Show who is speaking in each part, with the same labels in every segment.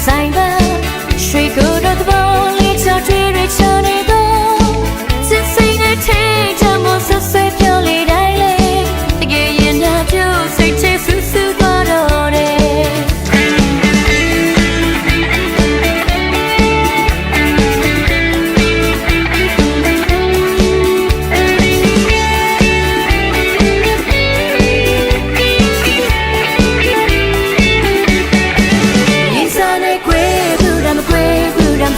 Speaker 1: ဆိုင်ပါရွှေကိုယ်တော်သဘောလေးချောထွေးရချောနေတော့စစ်စိတ်နဲ့ထိချမဆွဆွဲပြောလေတိုင်းလေတကယ်ရင်များပြို့စိတ်ချဆူဆူသွားတော့တယ်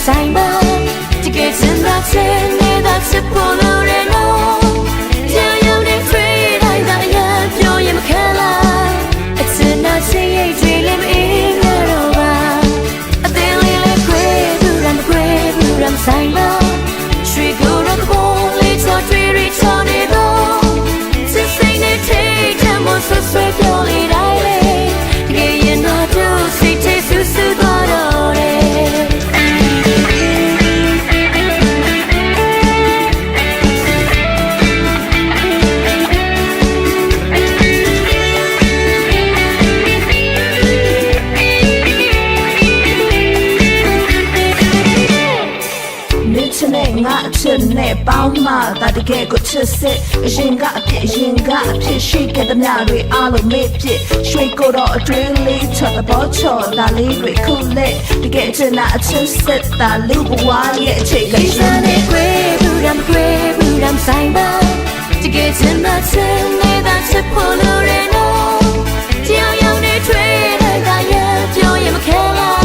Speaker 1: ဆိုင်ပါတကယ်စင်သာချင်နေတာချစ်ဖို့လိုတယ်နော်ကြောင်ရုံနဲ့ထွေးတိုင်းသာအရင်ပြောရင်မခံလားအချင်နာချင်ရဲ့တွေလည်းမအေးရတော့ပါအသေးလေးလေးခွေးဘူးရမ်းခွေးဘူးရမ်းဆိုင်ပါရွှေကိုယ်တော့ပေါ်လေးချောထွေးရချောနေတော့စစ်စိတ်နဲ့ထိချမ်းမဆွဆွဲပြောလေတိုင်းလေတကယ်ရင်တော့သူစိတ်ချဆူဆူသွားတော့တယ်
Speaker 2: ငါအဖြစ်နဲ့ပေါင်းမှဒါတကယ်ကိုချစ်စစ်အရင်ကအဖြစ်ရှိခဲ့တဲ့များတွေအားလုံးမေ့ဖြစ်ရွှေကိုတော့အတွင်းလေးချော်တဲ့ဘောချော်ဒါလေးတွေခုလက်တကယ်ချင်တာအချစ်စစ်တာလူဘဝရဲ့အချိန်လေးရှင်နေခွေဘူးရမ်းဆိုင်ပါတကယ်ချင်တာချင်နေတာချစ်ဖို့လိုတယ်နော်ကြောင်ရုံနဲ့ထွေးတဲ့ကရဲ့ပြောရင်မခဲလား